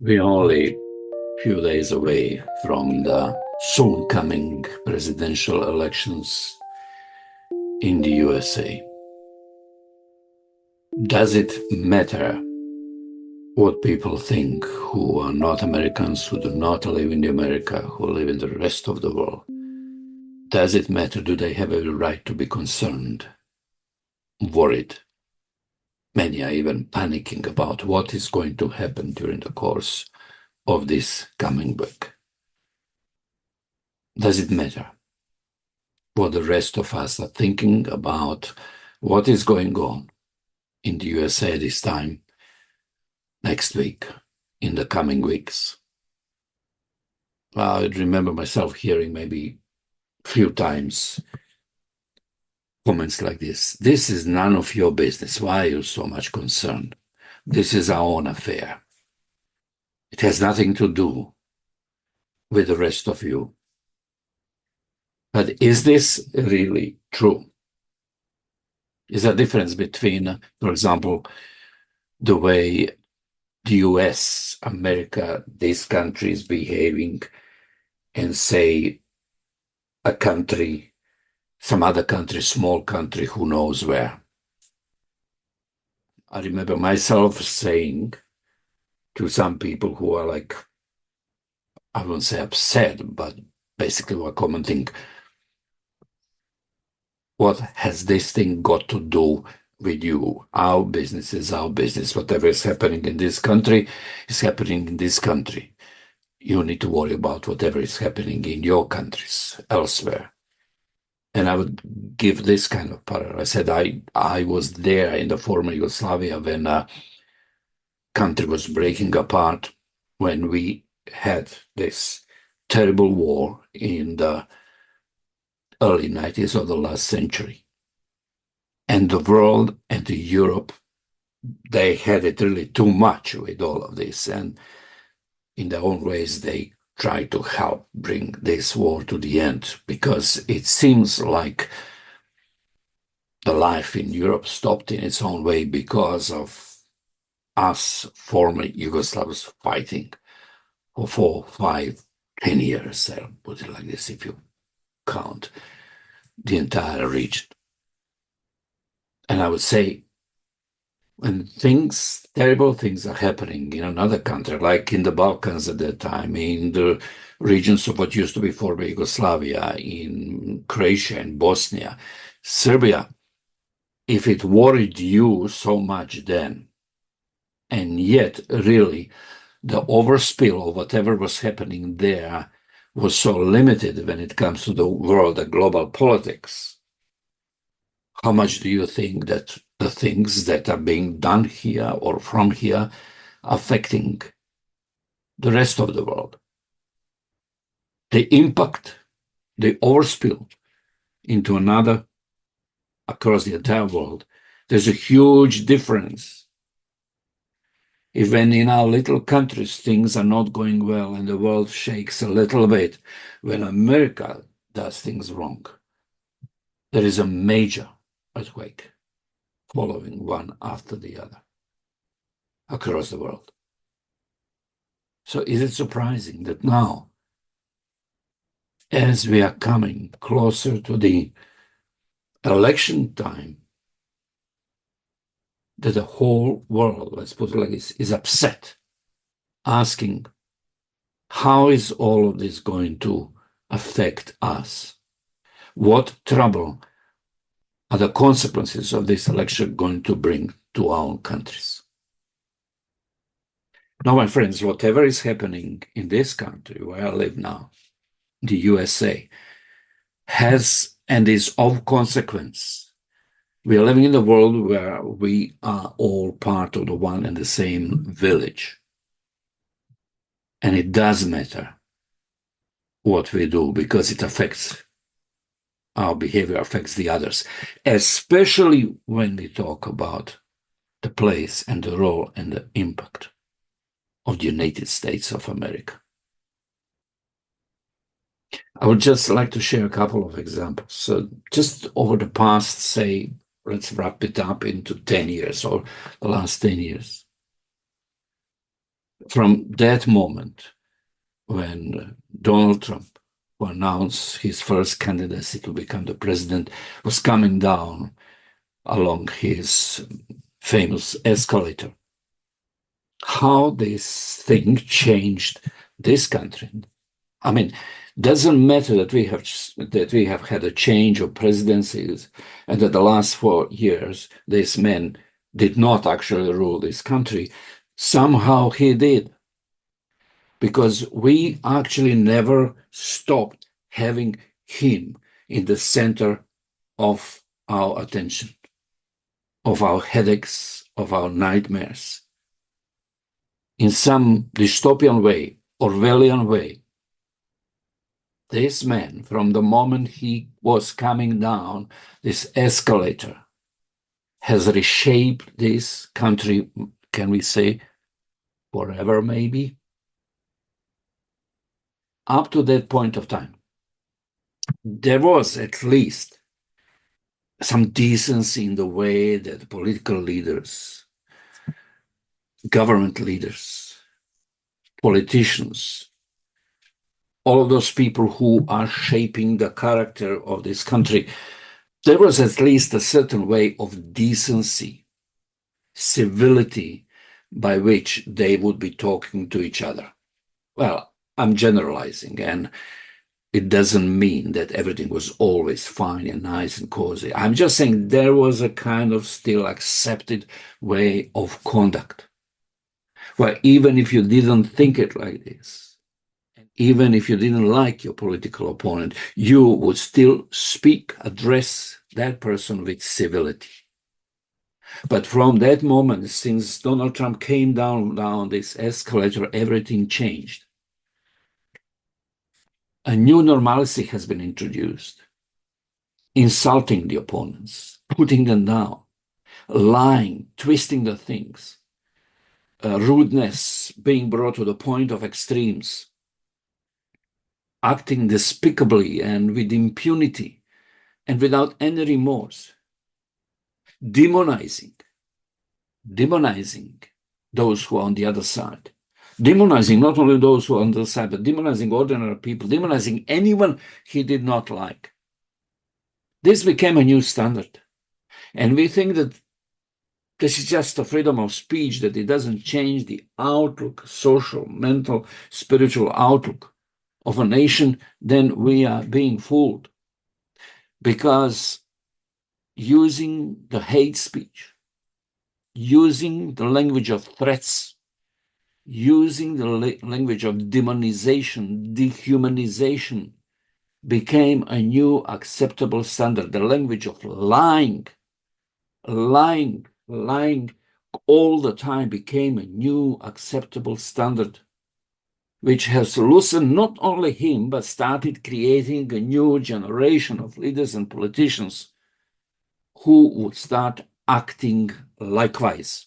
We're only a few days away from the soon coming presidential elections in the USA. Does it matter what people think who are not Americans, who do not live in America, who live in the rest of the world? Does it matter? Do they have a right to be concerned, worried? Many are even panicking about what is going to happen during the course of this coming week. Does it matter what the rest of us are thinking about what is going on in the USA this time, next week, in the coming weeks? I remember myself hearing maybe a few times comments like this. This is none of your business. Why are you so much concerned? This is our own affair. It has nothing to do with the rest of you. But is this really true? Is there a difference between, for example, the way the US, America, this country is behaving, and say a country, some other country, small country, who knows where? I remember myself saying to some people who are like, I won't say upset, but basically were commenting, what has this thing got to do with you? Our business is our business. Whatever is happening in this country is happening in this country. You need to worry about whatever is happening in your countries elsewhere. And I would give this kind of parallel. I said I was there in the former Yugoslavia when a country was breaking apart, when we had this terrible war in the early 90s of the last century. And the world and Europe, they had it really too much with all of this. And in their own ways, they try to help bring this war to the end, because it seems like the life in Europe stopped in its own way because of us former Yugoslavs fighting for 4, 5, 10 years. I'll put it like this if you count the entire region. And I would say, when terrible things are happening in another country, like in the Balkans at that time, in the regions of what used to be former Yugoslavia, in Croatia and Bosnia, Serbia, if it worried you so much then, and yet really the overspill of whatever was happening there was so limited when it comes to the world, the global politics, how much do you think that the things that are being done here or from here affecting the rest of the world? The impact, the overspill into another across the entire world, there's a huge difference. Even in our little countries, things are not going well and the world shakes a little bit, when America does things wrong, there is a major earthquake following one after the other across the world. So is it surprising that now, as we are coming closer to the election time, that the whole world, let's put it like this, is upset, asking, how is all of this going to affect us? What trouble are the consequences of this election going to bring to our own countries? Now, my friends, whatever is happening in this country where I live now, the USA, has and is of consequence. We are living in a world where we are all part of the one and the same village. And it does matter what we do, because it affects our behavior, affects the others, especially when we talk about the place and the role and the impact of the United States of America. I would just like to share a couple of examples. So just over the past, say, let's wrap it up into 10 years or the last 10 years. From that moment, when Donald Trump, who announced his first candidacy to become the president, was coming down along his famous escalator, how this thing changed this country. I mean, doesn't matter that we have had a change of presidencies, and that the last 4 years this man did not actually rule this country. Somehow he did, because we actually never stopped having him in the center of our attention, of our headaches, of our nightmares. In some dystopian way, Orwellian way, this man, from the moment he was coming down this escalator, has reshaped this country, can we say, forever maybe? Up to that point of time, there was at least some decency in the way that political leaders, government leaders, politicians, all of those people who are shaping the character of this country, there was at least a certain way of decency, civility, by which they would be talking to each other. Well, I'm generalizing, and it doesn't mean that everything was always fine and nice and cozy. I'm just saying there was a kind of still accepted way of conduct, where even if you didn't think it like this, even if you didn't like your political opponent, you would still speak, address that person with civility. But from that moment, since Donald Trump came down this escalator, everything changed. A new normalcy has been introduced. Insulting the opponents, putting them down, lying, twisting the things, rudeness being brought to the point of extremes, acting despicably and with impunity and without any remorse, demonizing those who are on the other side, demonizing not only those who are on the other side, but demonizing ordinary people, demonizing anyone he did not like. This became a new standard. And we think that this is just a freedom of speech, that it doesn't change the outlook, social, mental, spiritual outlook of a nation. Then we are being fooled. Because using the hate speech, using the language of threats, using the language of demonization, dehumanization, became a new acceptable standard. The language of lying all the time became a new acceptable standard, which has loosened not only him, but started creating a new generation of leaders and politicians who would start acting likewise.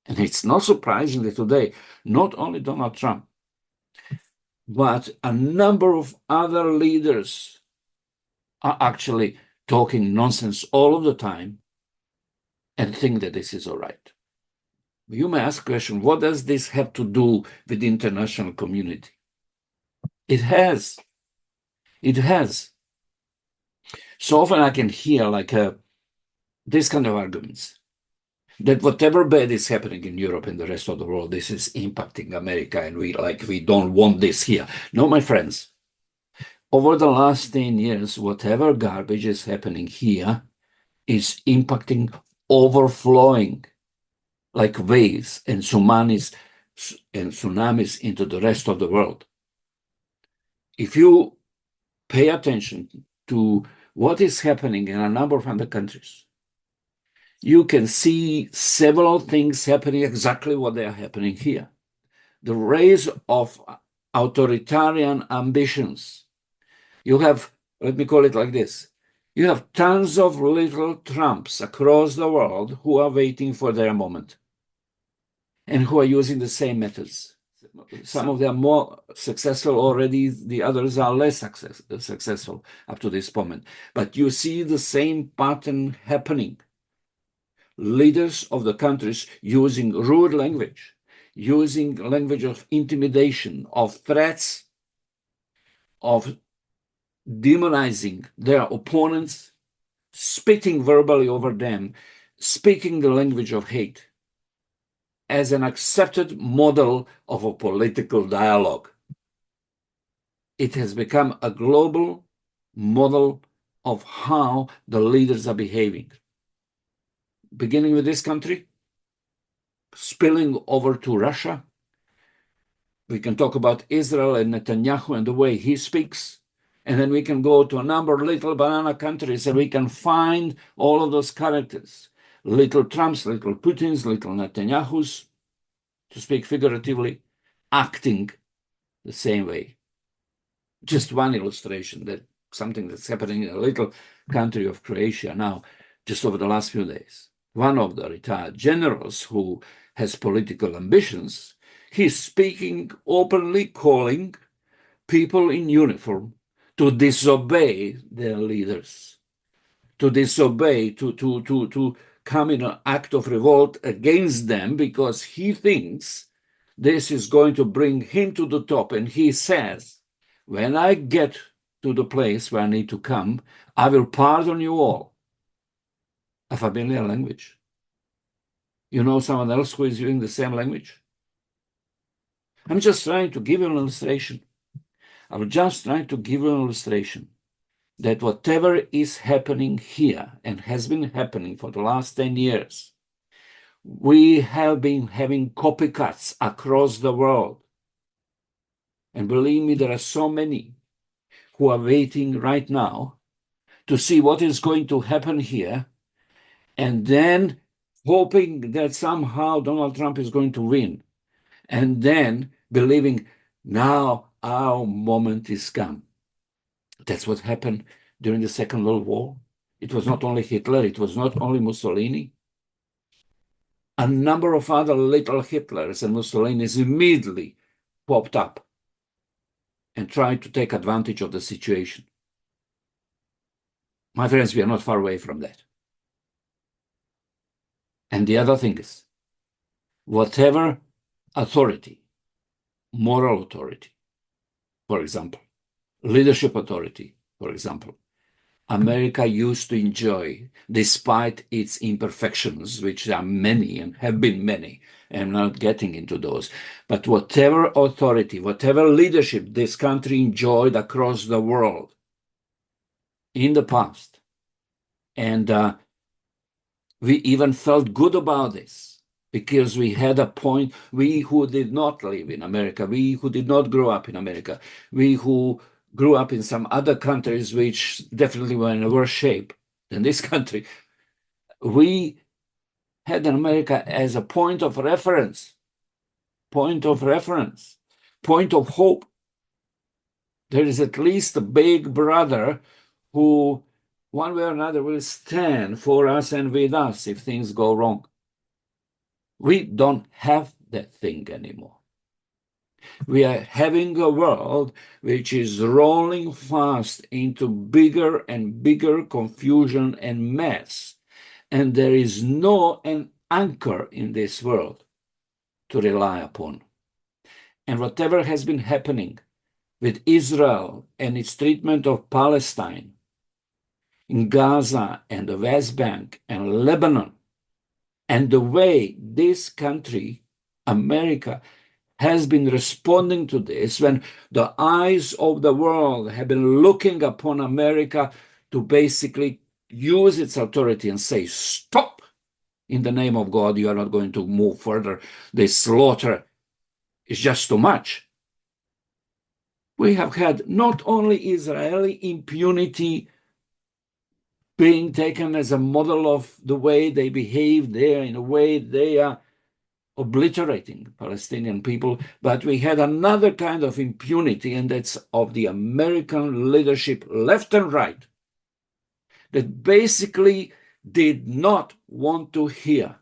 And it's not surprising that today, not only Donald Trump, but a number of other leaders are actually talking nonsense all of the time and think that this is all right. You may ask the question, what does this have to do with the international community? It has. So often I can hear this kind of arguments, that whatever bad is happening in Europe and the rest of the world, this is impacting America, and we don't want this here. No, my friends, over the last 10 years, whatever garbage is happening here is impacting, overflowing like waves and tsunamis into the rest of the world. If you pay attention to what is happening in a number of other countries, you can see several things happening exactly what they are happening here. The rise of authoritarian ambitions. You have, let me call it like this, you have tons of little Trumps across the world who are waiting for their moment and who are using the same methods. Some of them are more successful already, the others are less successful up to this moment. But you see the same pattern happening. Leaders of the countries using rude language, using language of intimidation, of threats, of demonizing their opponents, spitting verbally over them, speaking the language of hate as an accepted model of a political dialogue. It has become a global model of how the leaders are behaving. Beginning with this country, spilling over to Russia. We can talk about Israel and Netanyahu and the way he speaks. And then we can go to a number of little banana countries and we can find all of those characters. Little Trumps, little Putins, little Netanyahus, to speak figuratively, acting the same way. Just one illustration, that something that's happening in a little country of Croatia now, just over the last few days. One of the retired generals who has political ambitions, he's speaking openly, calling people in uniform to disobey their leaders, to disobey, to come in an act of revolt against them, because he thinks this is going to bring him to the top. And he says, when I get to the place where I need to come, I will pardon you all. A familiar language. You know someone else who is using the same language? I'm just trying to give you an illustration. I'm just trying to give you an illustration that whatever is happening here and has been happening for the last 10 years, we have been having copycats across the world. And believe me, there are so many who are waiting right now to see what is going to happen here, and then hoping that somehow Donald Trump is going to win, and then believing now our moment is come. That's what happened during the Second World War. It was not only Hitler, it was not only Mussolini. A number of other little Hitlers and Mussolinis immediately popped up and tried to take advantage of the situation. My friends, we are not far away from that. And the other thing is, whatever authority, moral authority, for example, leadership authority, for example, America used to enjoy, despite its imperfections, which are many and have been many, I'm not getting into those, but whatever authority, whatever leadership this country enjoyed across the world in the past, and we even felt good about this, because we had a point, we who did not live in America, we who did not grow up in America, we who grew up in some other countries which definitely were in a worse shape than this country, we had America as a point of reference, point of hope. There is at least a big brother who, one way or another, will stand for us and with us if things go wrong. We don't have that thing anymore. We are having a world which is rolling fast into bigger and bigger confusion and mess. And there is no an anchor in this world to rely upon. And whatever has been happening with Israel and its treatment of Palestine, in Gaza and the West Bank and Lebanon, and the way this country, America, has been responding to this, when the eyes of the world have been looking upon America to basically use its authority and say, stop, in the name of God, you are not going to move further. This slaughter is just too much. We have had not only Israeli impunity being taken as a model of the way they behave there, in a way they are obliterating Palestinian people, but we had another kind of impunity, and that's of the American leadership, left and right, that basically did not want to hear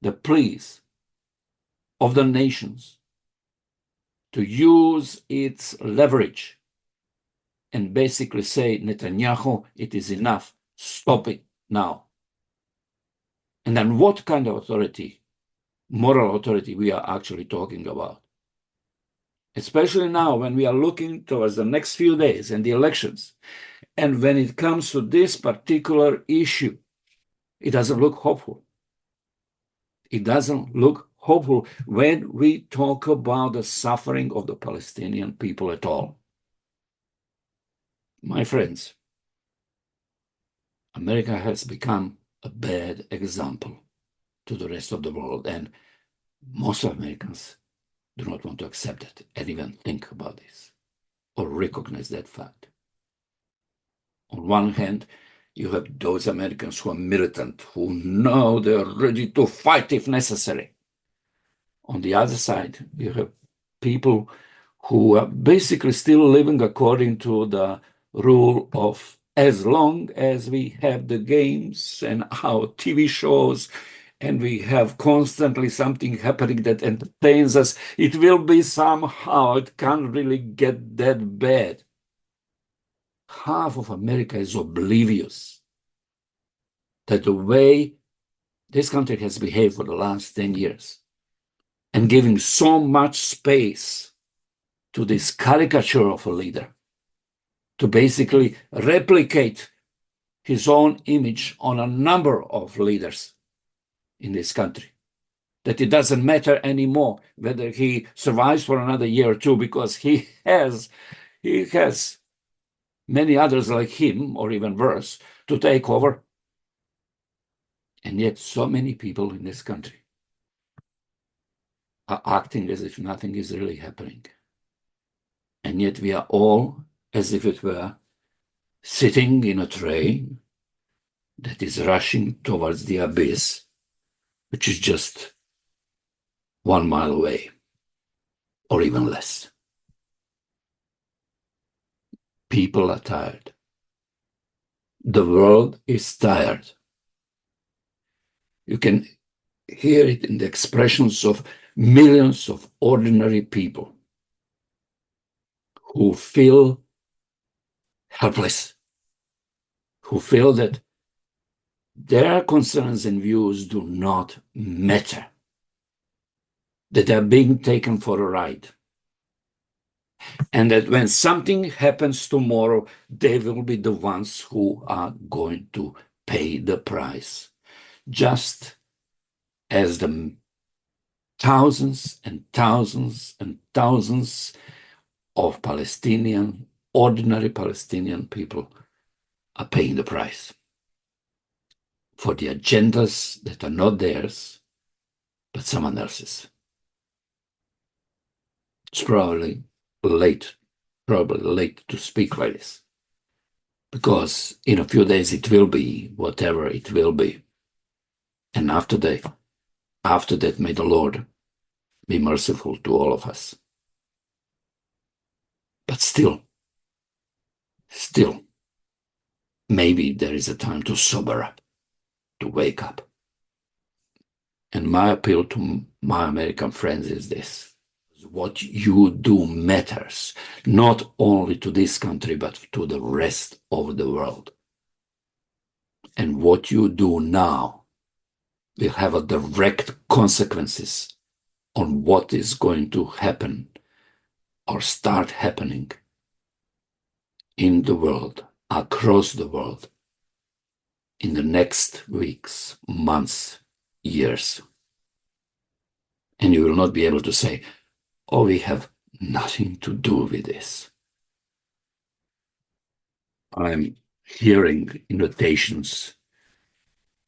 the pleas of the nations to use its leverage and basically say, Netanyahu, it is enough, stop it now. And then what kind of authority moral authority we are actually talking about. Especially now when we are looking towards the next few days and the elections. And when it comes to this particular issue, it doesn't look hopeful. It doesn't look hopeful when we talk about the suffering of the Palestinian people at all. My friends, America has become a bad example to the rest of the world, and most Americans do not want to accept it and even think about this or recognize that fact. On one hand, you have those Americans who are militant, who know they're ready to fight if necessary. On the other side, you have people who are basically still living according to the rule of as long as we have the games and our TV shows and we have constantly something happening that entertains us, it will be somehow, it can't really get that bad. Half of America is oblivious that the way this country has behaved for the last 10 years and giving so much space to this caricature of a leader to basically replicate his own image on a number of leaders in this country, that it doesn't matter anymore whether he survives for another year or two because he has many others like him, or even worse, to take over. And yet so many people in this country are acting as if nothing is really happening. And yet we are all, as if it were, sitting in a train that is rushing towards the abyss, which is just 1 mile away, or even less. People are tired. The world is tired. You can hear it in the expressions of millions of ordinary people who feel helpless, who feel that their concerns and views do not matter, that they're being taken for a ride, and that when something happens tomorrow, they will be the ones who are going to pay the price, just as the thousands and thousands and thousands of ordinary Palestinian people are paying the price for the agendas that are not theirs, but someone else's. It's probably late to speak like this, because in a few days it will be whatever it will be. And after that, may the Lord be merciful to all of us. But still, maybe there is a time to sober up, to wake up. And my appeal to my American friends is this: what you do matters, not only to this country, but to the rest of the world. And what you do now will have a direct consequences on what is going to happen or start happening in the world, across the world, in the next weeks, months, years. And you will not be able to say, oh, we have nothing to do with this. I'm hearing invitations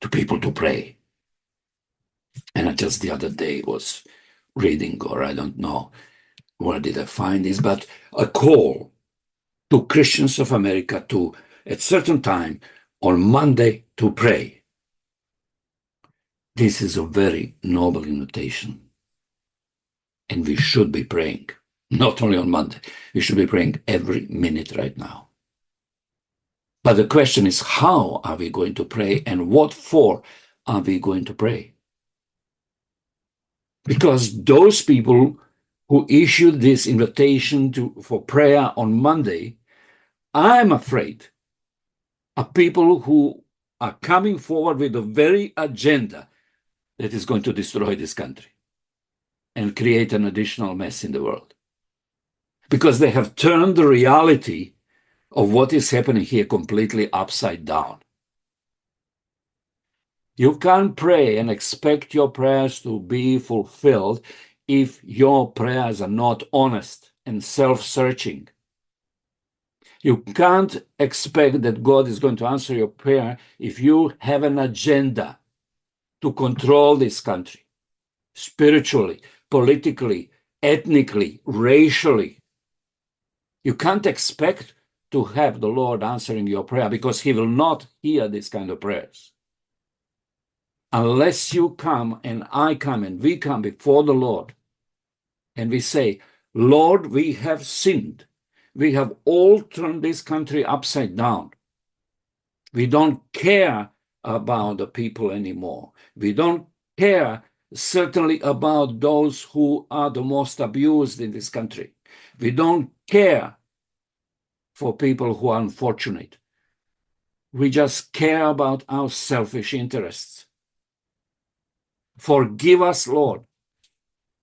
to people to pray. And I just the other day was reading, or I don't know where did I find this, but a call to Christians of America to, at certain time on Monday, to pray. This is a very noble invitation. And we should be praying, not only on Monday, we should be praying every minute right now. But the question is, how are we going to pray, and what for are we going to pray? Because those people who issued this invitation for prayer on Monday, I'm afraid, are people who are coming forward with the very agenda that is going to destroy this country and create an additional mess in the world. Because they have turned the reality of what is happening here completely upside down. You can't pray and expect your prayers to be fulfilled if your prayers are not honest and self-searching. You can't expect that God is going to answer your prayer if you have an agenda to control this country, spiritually, politically, ethnically, racially. You can't expect to have the Lord answering your prayer because he will not hear these kind of prayers. Unless you come and I come and we come before the Lord and we say, Lord, we have sinned. We have all turned this country upside down. We don't care about the people anymore. We don't care certainly about those who are the most abused in this country. We don't care for people who are unfortunate. We just care about our selfish interests. Forgive us, Lord,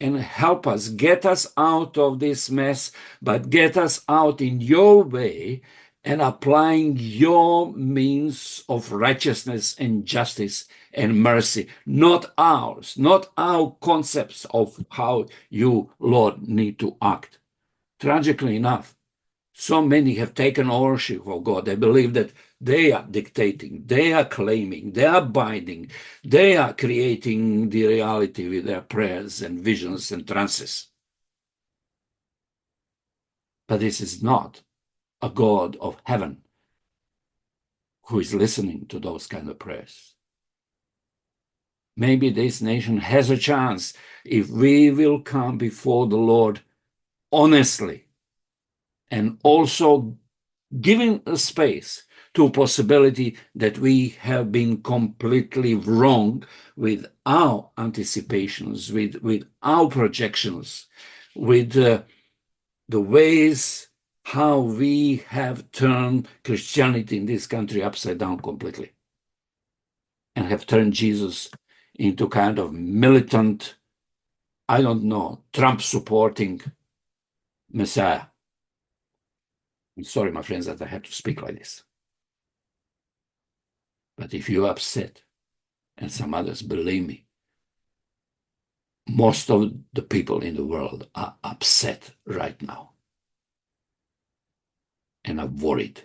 and help us, get us out of this mess, but get us out in your way and applying your means of righteousness and justice and mercy, not ours, not our concepts of how you, Lord, need to act. Tragically enough, so many have taken ownership of God. They believe that they are dictating, they are claiming, they are binding, they are creating the reality with their prayers and visions and trances. But this is not a God of heaven who is listening to those kind of prayers. Maybe this nation has a chance if we will come before the Lord honestly and also giving a space to a possibility that we have been completely wrong with our anticipations, with our projections, with the ways how we have turned Christianity in this country upside down completely and have turned Jesus into kind of militant, I don't know, Trump-supporting Messiah. I'm sorry, my friends, that I have to speak like this. But if you're upset, and some others, believe me, most of the people in the world are upset right now and are worried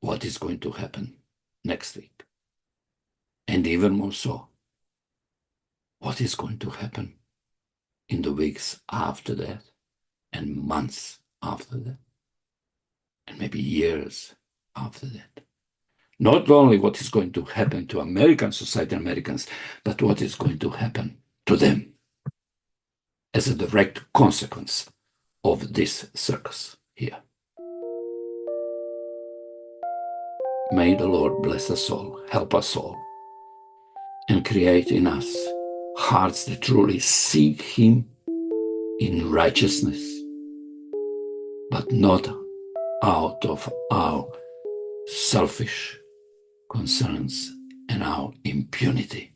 what is going to happen next week. And even more so, what is going to happen in the weeks after that and months after that and maybe years after that. Not only what is going to happen to American society and Americans, but what is going to happen to them as a direct consequence of this circus here. May the Lord bless us all, help us all, and create in us hearts that truly seek Him in righteousness, but not out of our selfish concerns and our impunity.